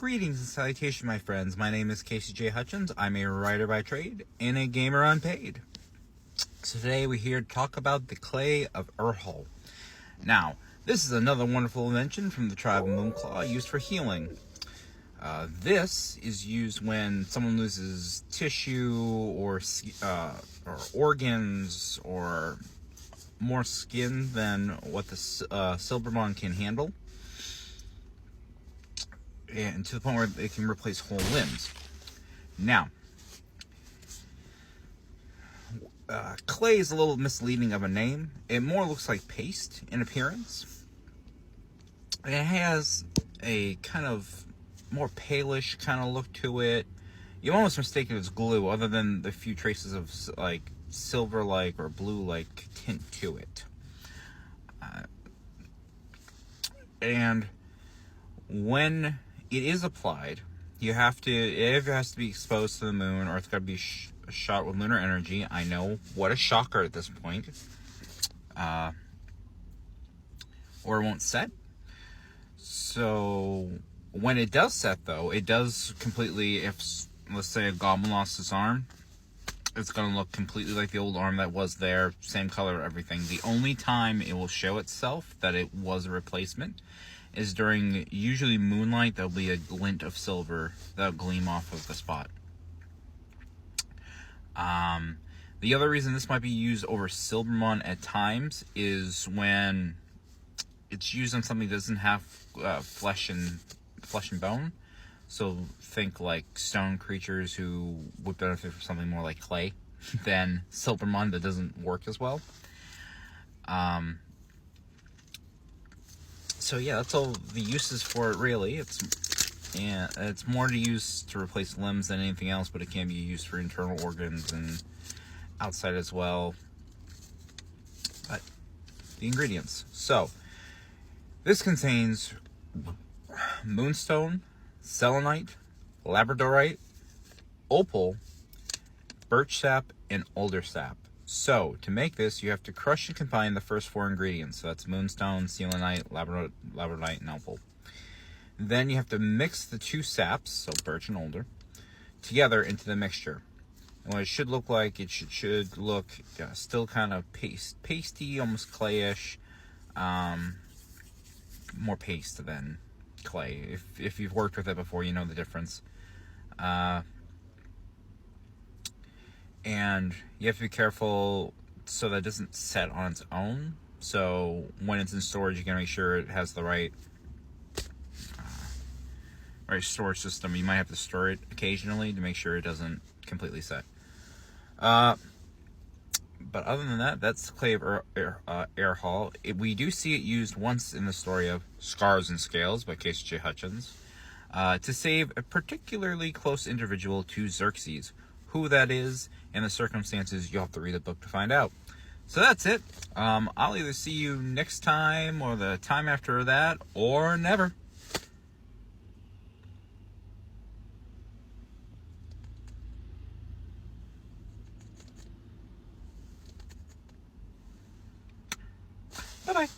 Greetings and salutation, my friends. My name is Casey J. Hutchins. I'm a writer by trade and a gamer unpaid. So today we're here to talk about the clay of Erhol. Now, this is another wonderful invention from the tribe of MoonClaw used for healing. This is used when someone loses tissue or organs or more skin than what the Silbermon can handle, and to the point where it can replace whole limbs. Now, clay is a little misleading of a name. It more looks like paste in appearance. And it has a kind of more palish kind of look to it. You almost mistake it as glue, other than the few traces of like silver-like or blue-like tint to it. And when it is applied, it has to be exposed to the moon, or it's got to be shot with lunar energy. I know, what a shocker at this point. Or it won't set. So when it does set, though, it does completely, if let's say a goblin lost his arm, it's going to look completely like the old arm that was there, same color, everything. The only time it will show itself that it was a replacement is during, usually moonlight. There'll be a glint of silver that'll gleam off of the spot. The other reason this might be used over Silbermon at times is when it's used on something that doesn't have flesh and bone. So think like stone creatures who would benefit from something more like clay than Silbermon that doesn't work as well. So yeah, that's all the uses for it really. It's more to use to replace limbs than anything else, but it can be used for internal organs and outside as well. But the ingredients. So this contains moonstone, selenite, labradorite, opal, birch sap, and alder sap. So, to make this, you have to crush and combine the first four ingredients. So that's moonstone, selenite, labradorite, and opal. Then you have to mix the two saps, so birch and alder, together into the mixture. And what it should look like, it should look still kind of pasty, almost clayish, more paste than clay. If you've worked with it before, you know the difference. And you have to be careful so that it doesn't set on its own. So when it's in storage, you can make sure it has the right storage system. You might have to store it occasionally to make sure it doesn't completely set. But other than that, that's the clay of Erhol. We do see it used once in the story of Scars and Scales by Casey J. Hutchins to save a particularly close individual to Xerxes. Who that is and the circumstances, you'll have to read the book to find out. So that's it. I'll either see you next time or the time after that, or never. Bye-bye.